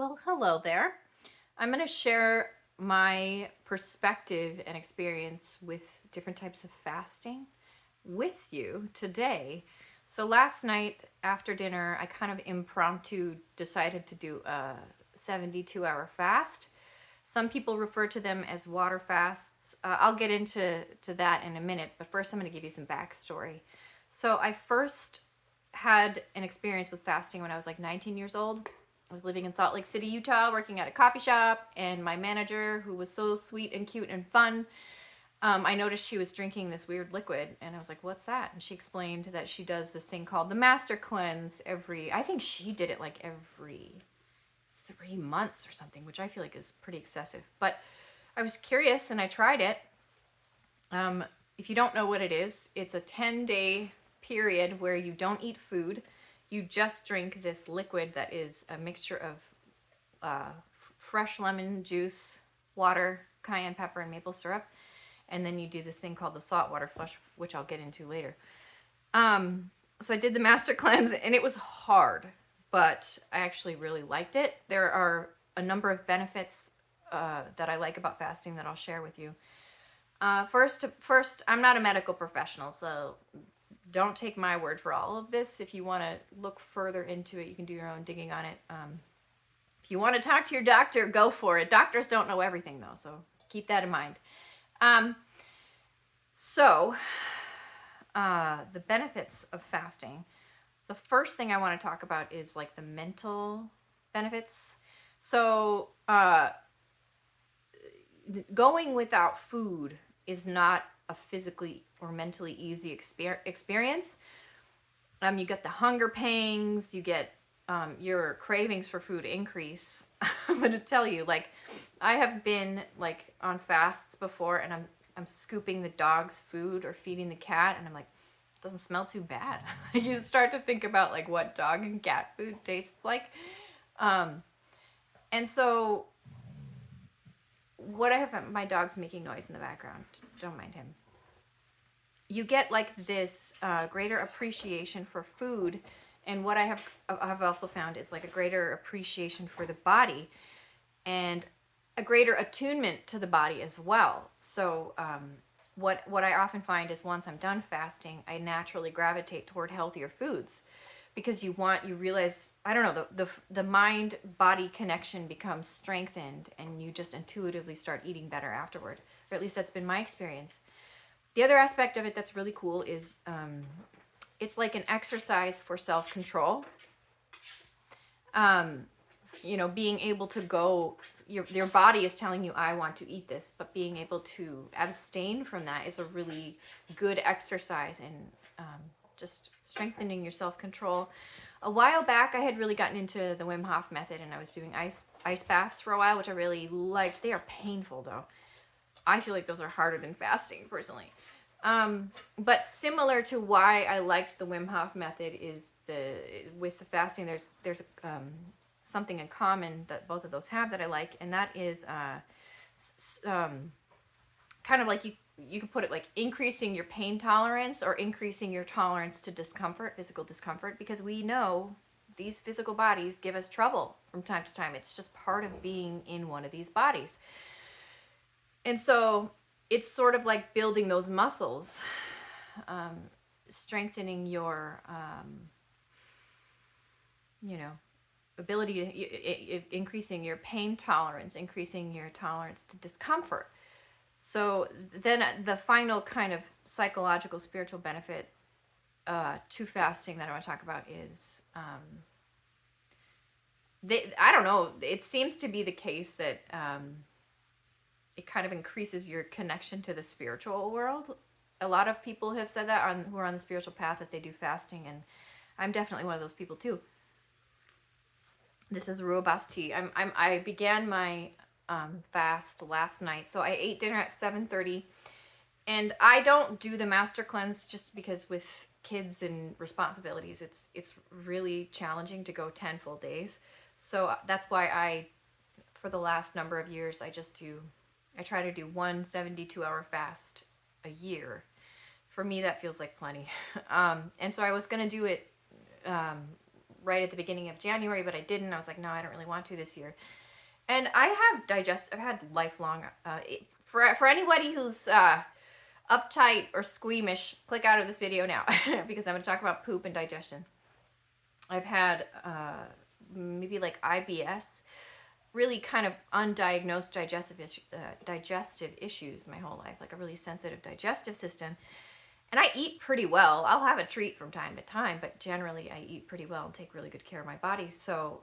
Well, hello there. I'm going to share my perspective and experience with different types of fasting with you today. So, last night after dinner, I kind of impromptu decided to do a 72-hour fast. Some people refer to them as water fasts. I'll get into that in a minute, but first, I'm going to give you some backstory. So, I first had an experience with fasting when I was like 19 years old. I was living in Salt Lake City, Utah, working at a coffee shop, and my manager, who was so sweet and cute and fun, I noticed she was drinking this weird liquid, and I was like, "What's that?" And she explained that she does this thing called the Master Cleanse I think she did it like every 3 months or something, which I feel like is pretty excessive. But I was curious and I tried it. If you don't know what it is, it's a 10-day period where you don't eat food. You just drink this liquid that is a mixture of uh, fresh lemon juice, water, cayenne pepper, and maple syrup. And then you do this thing called the saltwater flush, which I'll get into later. So I did the Master Cleanse, and it was hard, but I actually really liked it. There are a number of benefits that I like about fasting that I'll share with you. First, I'm not a medical professional, so don't take my word for all of this. If you want to look further into it, you can do your own digging on it. If you want to talk to your doctor, go for it. Doctors don't know everything, though, so keep that in mind. Um, so, the benefits of fasting. The first thing I want to talk about is like the mental benefits. So, going without food is not a physically or mentally easy experience. You get the hunger pangs, you get your cravings for food increase. I'm gonna tell you, like, I have been like on fasts before, and I'm scooping the dog's food or feeding the cat, and I'm like, it doesn't smell too bad. You start to think about like what dog and cat food tastes like, um, and so what I have, my dog's making noise in the background. Don't mind him. You get like this greater appreciation for food, and what I've also found is like a greater appreciation for the body and a greater attunement to the body as well. So what I often find is once I'm done fasting, I naturally gravitate toward healthier foods because you realize, I don't know, the mind body connection becomes strengthened, and you just intuitively start eating better afterward, or at least that's been my experience. The other aspect of it that's really cool is it's like an exercise for self-control. um, being able to go, your body is telling you, I want to eat this, but being able to abstain from that is a really good exercise in just strengthening your self-control. A while back, I had really gotten into the Wim Hof method, and I was doing ice baths for a while, which I really liked. They are painful, though. I feel like those are harder than fasting, personally. But similar to why I liked the Wim Hof method is with the fasting, there's something in common that both of those have that I like, and that is kind of like you can put it like increasing your pain tolerance or increasing your tolerance to discomfort, physical discomfort, because we know these physical bodies give us trouble from time to time. It's just part of being in one of these bodies. And so it's sort of like building those muscles, strengthening your, ability to, increasing your pain tolerance, increasing your tolerance to discomfort. So then the final kind of psychological, spiritual benefit to fasting that I want to talk about is, I don't know, it seems to be the case that it kind of increases your connection to the spiritual world. A lot of people have said that who are on the spiritual path, that they do fasting, and I'm definitely one of those people too. This is rooibos tea. I began my fast last night, so I ate dinner at 7:30, and I don't do the Master Cleanse just because with kids and responsibilities, it's really challenging to go 10 full days. So that's why for the last number of years, I try to do one 72-hour fast a year. For me, that feels like plenty. And so I was going to do it right at the beginning of January, but I didn't. I was like, no, I don't really want to this year. And I've had lifelong, for anybody who's uptight or squeamish, click out of this video now because I'm going to talk about poop and digestion. I've had maybe like IBS, really kind of undiagnosed digestive issues my whole life, like a really sensitive digestive system. And I eat pretty well. I'll have a treat from time to time, but generally I eat pretty well and take really good care of my body. So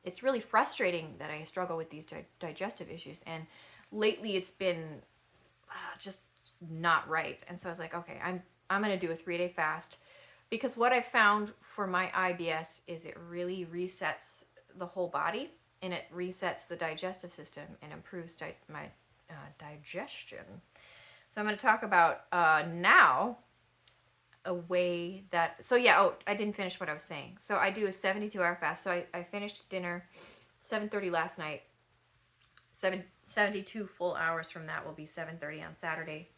it's really frustrating that I struggle with these digestive issues. And lately it's been just not right. And so I was like, okay, I'm going to do a 3-day fast, because what I found for my IBS is it really resets the whole body, and it resets the digestive system and improves my digestion. So I'm going to talk about now a way that, so yeah, oh, I didn't finish what I was saying. So I do a 72-hour fast. So I finished dinner 7:30 last night. 72 full hours from that will be 7:30 on Saturday.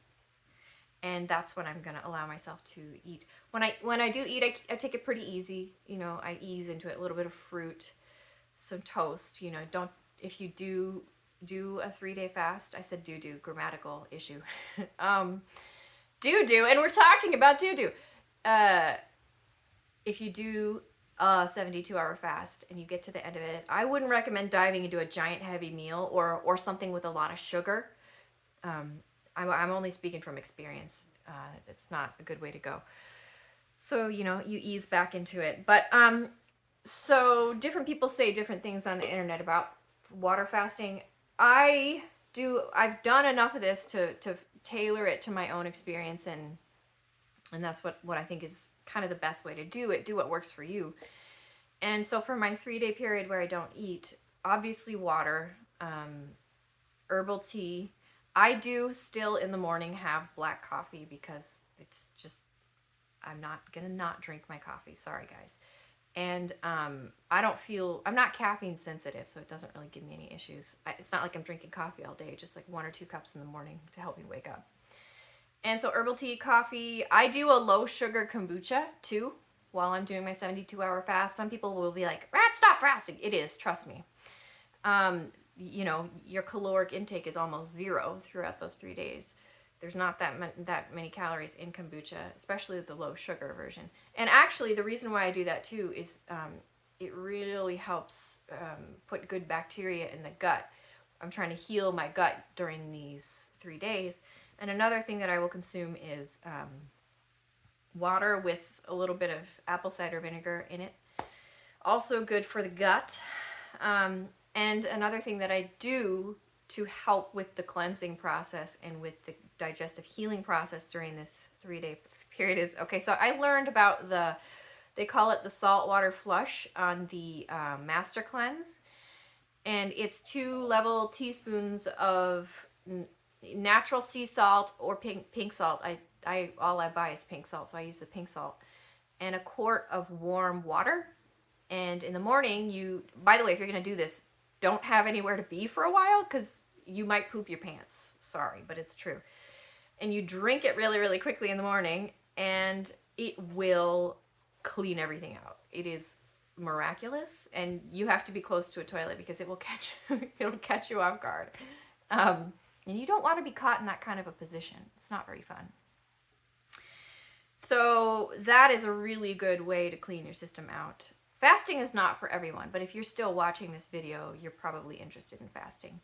And that's when I'm going to allow myself to eat. When I do eat, I take it pretty easy. You know, I ease into it, a little bit of fruit, some toast. You know, if you do a 3-day fast, I said do, grammatical issue. Do, and we're talking about do. If you do a 72-hour fast and you get to the end of it, I wouldn't recommend diving into a giant heavy meal or something with a lot of sugar. I'm only speaking from experience. It's not a good way to go. So, you know, you ease back into it. But so different people say different things on the internet about water fasting. I've done enough of this to tailor it to my own experience, and that's what I think is kind of the best way to do it. Do what works for you. And so for my 3-day period where I don't eat, obviously water, herbal tea. I do still in the morning have black coffee because it's just, I'm not going to not drink my coffee. Sorry, guys. And I'm not caffeine sensitive, so it doesn't really give me any issues. It's not like I'm drinking coffee all day, just like 1 or 2 cups in the morning to help me wake up. And so herbal tea, coffee. I do a low sugar kombucha too while I'm doing my 72-hour fast. Some people will be like, stop fasting. It is, trust me. You know, your caloric intake is almost 0 throughout those 3 days. There's not that many calories in kombucha, especially the low sugar version. And actually, the reason why I do that too is it really helps put good bacteria in the gut. I'm trying to heal my gut during these 3 days. And another thing that I will consume is water with a little bit of apple cider vinegar in it. Also good for the gut. And another thing that I do to help with the cleansing process and with the digestive healing process during this 3-day period is, okay, so I learned about they call it the saltwater flush on the Master Cleanse. And it's 2 level teaspoons of natural sea salt or pink salt. All I buy is pink salt, so I use the pink salt. And a quart of warm water. And in the morning, by the way, if you're going to do this, don't have anywhere to be for a while because you might poop your pants. Sorry, but it's true. And you drink it really, really quickly in the morning, and it will clean everything out. It is miraculous, and you have to be close to a toilet because it'll catch you off guard. And you don't want to be caught in that kind of a position. It's not very fun. So that is a really good way to clean your system out. Fasting is not for everyone, but if you're still watching this video, you're probably interested in fasting.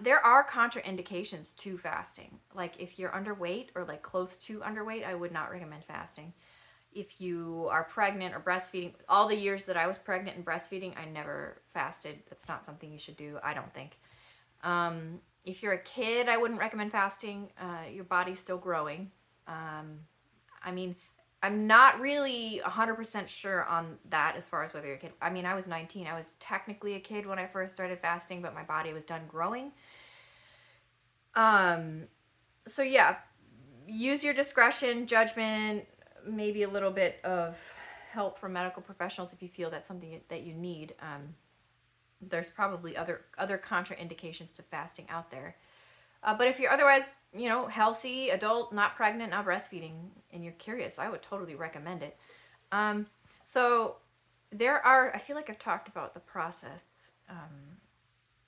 There are contraindications to fasting. Like if you're underweight or like close to underweight, I would not recommend fasting. If you are pregnant or breastfeeding, all the years that I was pregnant and breastfeeding, I never fasted. That's not something you should do, I don't think. If you're a kid, I wouldn't recommend fasting. Your body's still growing. I mean, I'm not really 100% sure on that as far as whether you're a kid. I mean, I was 19. I was technically a kid when I first started fasting, but my body was done growing. So yeah, use your discretion, judgment, maybe a little bit of help from medical professionals if you feel that's something that you need. There's probably other contraindications to fasting out there. But if you're otherwise, you know, healthy, adult, not pregnant, not breastfeeding, and you're curious, I would totally recommend it. So I feel like I've talked about the process.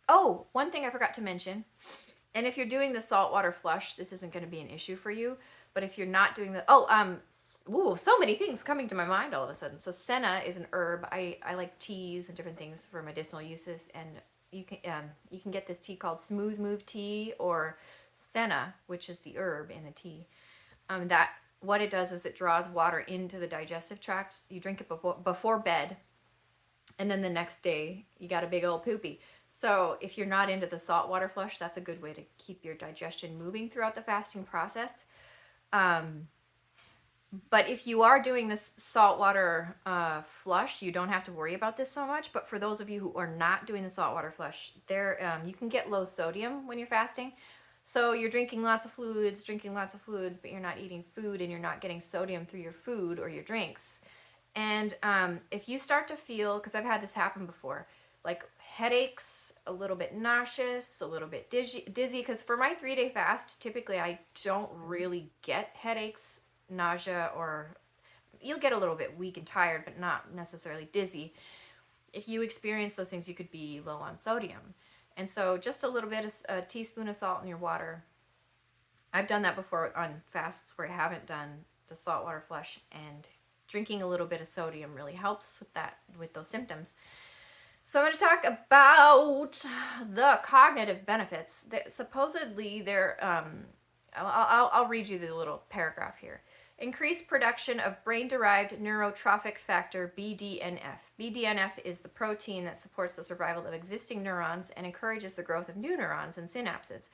Oh, one thing I forgot to mention, and if you're doing the saltwater flush, this isn't going to be an issue for you. But if you're not doing ooh, so many things coming to my mind all of a sudden. So senna is an herb. I like teas and different things for medicinal uses, and you can get this tea called Smooth Move tea or senna, which is the herb in the tea. That what it does is it draws water into the digestive tract. You drink it before bed, and then the next day you got a big old poopy. So if you're not into the saltwater flush, that's a good way to keep your digestion moving throughout the fasting process. But if you are doing this saltwater flush, you don't have to worry about this so much. But for those of you who are not doing the saltwater flush, you can get low sodium when you're fasting. So you're drinking lots of fluids, but you're not eating food and you're not getting sodium through your food or your drinks. And if you start to feel, because I've had this happen before, like headaches, a little bit nauseous, a little bit dizzy, because for my 3-day fast, typically I don't really get headaches, nausea, or you'll get a little bit weak and tired, but not necessarily dizzy. If you experience those things, you could be low on sodium. And so just a little bit, a teaspoon of salt in your water. I've done that before on fasts where I haven't done the saltwater flush, and drinking a little bit of sodium really helps with those symptoms. So I'm going to talk about the cognitive benefits. Supposedly, I'll read you the little paragraph here. Increased production of brain-derived neurotrophic factor BDNF. BDNF is the protein that supports the survival of existing neurons and encourages the growth of new neurons and synapses.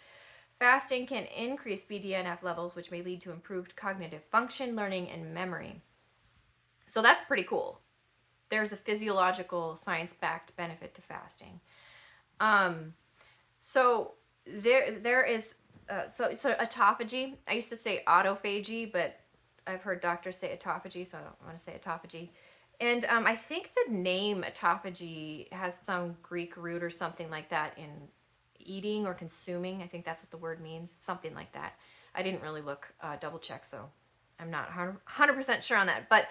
Fasting can increase BDNF levels, which may lead to improved cognitive function, learning, and memory. So that's pretty cool. There's a physiological, science-backed benefit to fasting. So there is so autophagy. I used to say autophagy, but I've heard doctors say autophagy, so I don't want to say autophagy. And I think the name autophagy has some Greek root or something like that in eating or consuming. I think that's what the word means, something like that. I didn't really look, double check, so I'm not 100% sure on that. But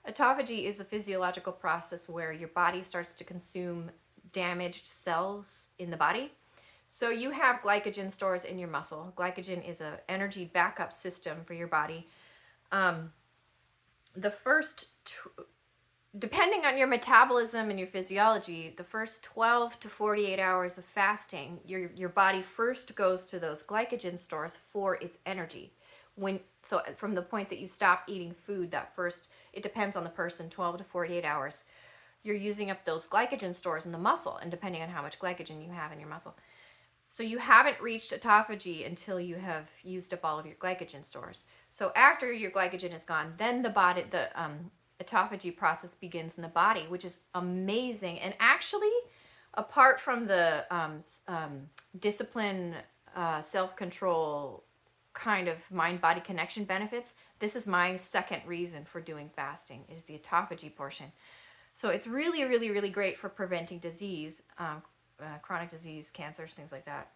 autophagy is a physiological process where your body starts to consume damaged cells in the body. So you have glycogen stores in your muscle. Glycogen is an energy backup system for your body. Depending on your metabolism and your physiology, the first 12 to 48 hours of fasting, your body first goes to those glycogen stores for its energy. So from the point that you stop eating food, it depends on the person, 12 to 48 hours, you're using up those glycogen stores in the muscle, and depending on how much glycogen you have in your muscle. So you haven't reached autophagy until you have used up all of your glycogen stores. So after your glycogen is gone, then the autophagy process begins in the body, which is amazing. And actually, apart from the discipline, self-control, kind of mind-body connection benefits, this is my second reason for doing fasting, is the autophagy portion. So it's really, really, really great for preventing disease, chronic disease, cancers, things like that.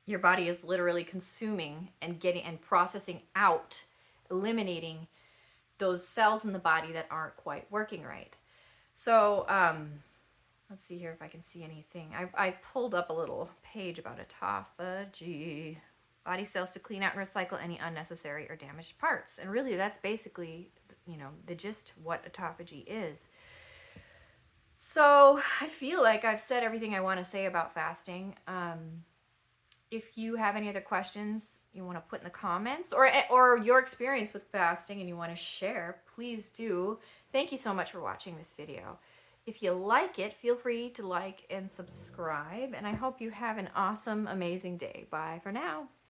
Your body is literally consuming and processing out, eliminating those cells in the body that aren't quite working right. So let's see here if I can see anything. I pulled up a little page about autophagy. Body cells to clean out and recycle any unnecessary or damaged parts. And really, that's basically, the gist of what autophagy is. So I feel like I've said everything I want to say about fasting. If you have any other questions you want to put in the comments, or your experience with fasting and you want to share, please do. Thank you so much for watching this video. If you like it, feel free to like and subscribe, and I hope you have an awesome, amazing day. Bye for now.